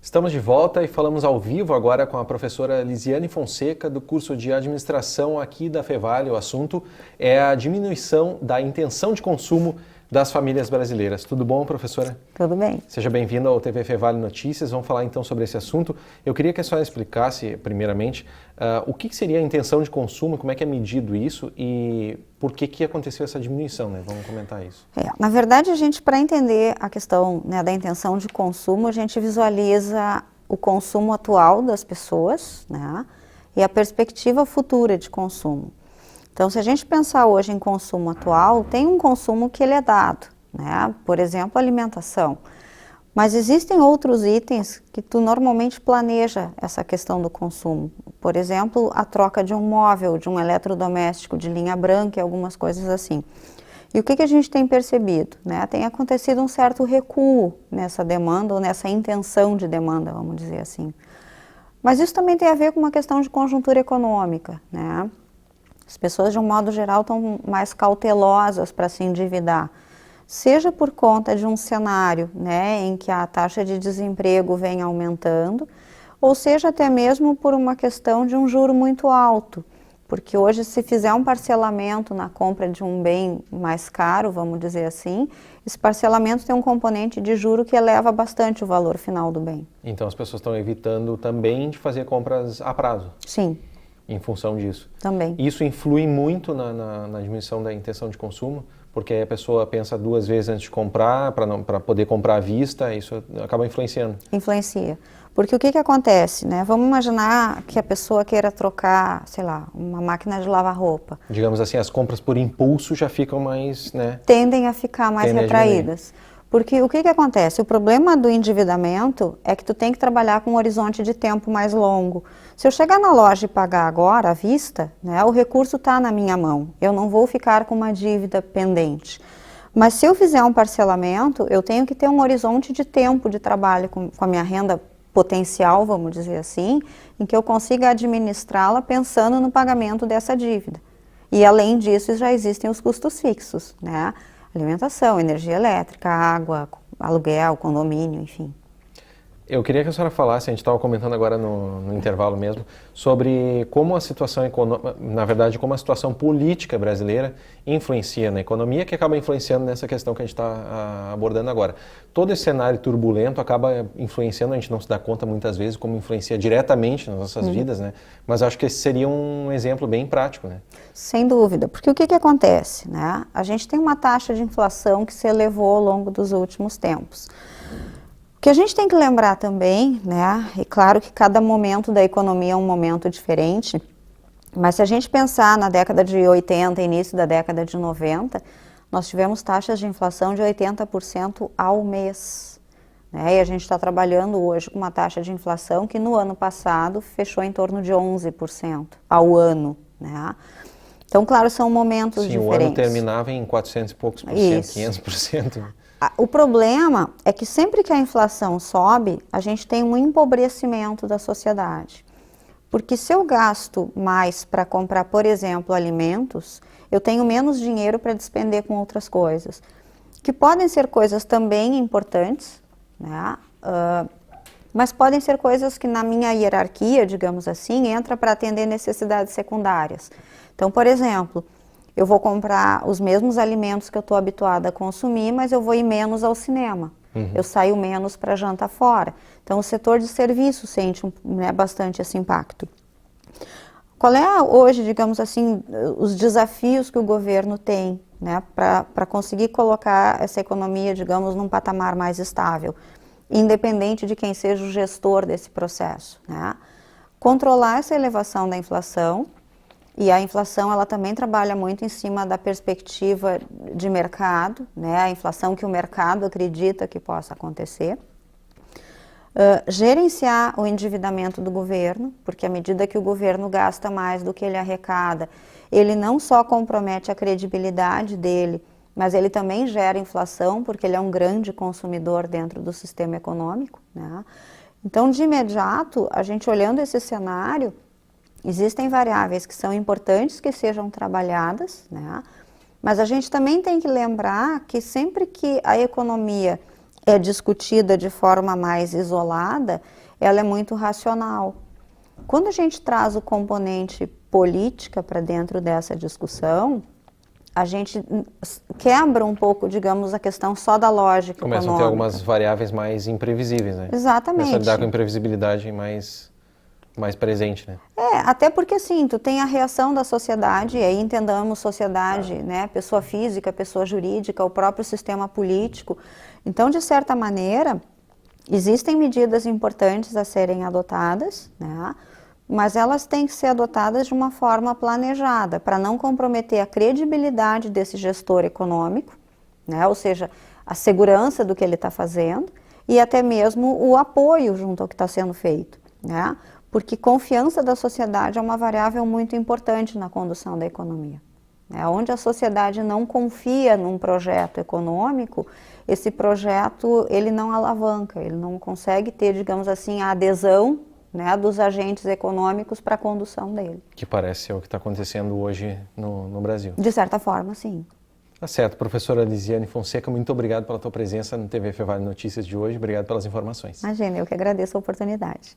Estamos de volta e falamos ao vivo agora com a professora Lisiane Fonseca, do curso de Administração aqui da Fevale. O assunto é a diminuição da intenção de consumo das famílias brasileiras. Tudo bom, professora? Tudo bem. Seja bem-vindo ao TV Fevale Notícias. Vamos falar então sobre esse assunto. Eu queria que a senhora explicasse, primeiramente, o que seria a intenção de consumo, como é que é medido isso e por que aconteceu essa diminuição, né? Vamos comentar isso. Na verdade, para entender a questão, né, da intenção de consumo, a gente visualiza o consumo atual das pessoas, né, e a perspectiva futura de consumo. Então, se a gente pensar hoje em consumo atual, tem um consumo que ele é dado, né? Por exemplo, alimentação. Mas existem outros itens que tu normalmente planeja essa questão do consumo. Por exemplo, a troca de um móvel, de um eletrodoméstico de linha branca e algumas coisas assim. E o que a gente tem percebido, né? Tem acontecido um certo recuo nessa demanda ou nessa intenção de demanda, vamos dizer assim. Mas isso também tem a ver com uma questão de conjuntura econômica, né? As pessoas, de um modo geral, estão mais cautelosas para se endividar, seja por conta de um cenário, né, em que a taxa de desemprego vem aumentando, ou seja até mesmo por uma questão de um juro muito alto, porque hoje, se fizer um parcelamento na compra de um bem mais caro, vamos dizer assim, esse parcelamento tem um componente de juro que eleva bastante o valor final do bem. Então as pessoas estão evitando também de fazer compras a prazo? Sim. Em função disso. Também. Isso influi muito na diminuição da intenção de consumo, porque a pessoa pensa duas vezes antes de comprar, para poder comprar à vista, isso acaba influenciando. Influencia. Porque o que acontece, né? Vamos imaginar que a pessoa queira trocar, sei lá, uma máquina de lavar roupa. Digamos assim, as compras por impulso já ficam mais, né? Tendem a ficar mais retraídas. Porque o que acontece? O problema do endividamento é que tu tem que trabalhar com um horizonte de tempo mais longo. Se eu chegar na loja e pagar agora, à vista, né, o recurso está na minha mão. Eu não vou ficar com uma dívida pendente. Mas se eu fizer um parcelamento, eu tenho que ter um horizonte de tempo de trabalho com a minha renda potencial, vamos dizer assim, em que eu consiga administrá-la pensando no pagamento dessa dívida. E além disso, já existem os custos fixos, né? Alimentação, energia elétrica, água, aluguel, condomínio, enfim. Eu queria que a senhora falasse, a gente estava comentando agora no intervalo mesmo, sobre como a situação econômica, na verdade, como a situação política brasileira influencia na economia, que acaba influenciando nessa questão que a gente está abordando agora. Todo esse cenário turbulento acaba influenciando, a gente não se dá conta muitas vezes como influencia diretamente nas nossas vidas, né? Mas acho que esse seria um exemplo bem prático, né? Sem dúvida, porque o que acontece, né? A gente tem uma taxa de inflação que se elevou ao longo dos últimos tempos. O que a gente tem que lembrar também, né, e claro que cada momento da economia é um momento diferente, mas se a gente pensar na década de 80, início da década de 90, nós tivemos taxas de inflação de 80% ao mês, né, e a gente está trabalhando hoje com uma taxa de inflação que no ano passado fechou em torno de 11% ao ano, né. Então, claro, são momentos diferentes. Sim, o ano terminava em 400 e poucos por cento, 500%. O problema é que sempre que a inflação sobe, a gente tem um empobrecimento da sociedade. Porque se eu gasto mais para comprar, por exemplo, alimentos, eu tenho menos dinheiro para despender com outras coisas. Que podem ser coisas também importantes, né? Mas podem ser coisas que na minha hierarquia, digamos assim, entra para atender necessidades secundárias. Então, por exemplo, eu vou comprar os mesmos alimentos que eu estou habituada a consumir, mas eu vou ir menos ao cinema. Eu saio menos para jantar fora. Então, o setor de serviços sente bastante esse impacto. Qual é hoje, digamos assim, os desafios que o governo tem, né, para conseguir colocar essa economia, digamos, num patamar mais estável, independente de quem seja o gestor desse processo, né? Controlar essa elevação da inflação. E a inflação, ela também trabalha muito em cima da perspectiva de mercado, né? A inflação que o mercado acredita que possa acontecer. Gerenciar o endividamento do governo, porque à medida que o governo gasta mais do que ele arrecada, ele não só compromete a credibilidade dele, mas ele também gera inflação, porque ele é um grande consumidor dentro do sistema econômico, né? Então, de imediato, a gente olhando esse cenário, existem variáveis que são importantes que sejam trabalhadas, né? Mas a gente também tem que lembrar que sempre que a economia é discutida de forma mais isolada, ela é muito racional. Quando a gente traz o componente política para dentro dessa discussão, a gente quebra um pouco, digamos, a questão só da lógica Começam econômica. a ter algumas variáveis mais imprevisíveis, né? Exatamente. Começa a lidar com a imprevisibilidade mais presente, né? Até porque assim, tu tem a reação da sociedade, e aí entendamos sociedade, né, pessoa física, pessoa jurídica, o próprio sistema político. Então, de certa maneira, existem medidas importantes a serem adotadas, né, mas elas têm que ser adotadas de uma forma planejada, para não comprometer a credibilidade desse gestor econômico, né, ou seja, a segurança do que ele está fazendo e até mesmo o apoio junto ao que está sendo feito, né? Porque confiança da sociedade é uma variável muito importante na condução da economia. Onde a sociedade não confia num projeto econômico, esse projeto ele não alavanca, ele não consegue ter, digamos assim, a adesão, né, dos agentes econômicos para a condução dele. Que parece ser o que está acontecendo hoje no Brasil. De certa forma, sim. Tá certo. Professora Lisiane Fonseca, muito obrigado pela tua presença no TV Fevale Notícias de hoje. Obrigado pelas informações. Imagina, eu que agradeço a oportunidade.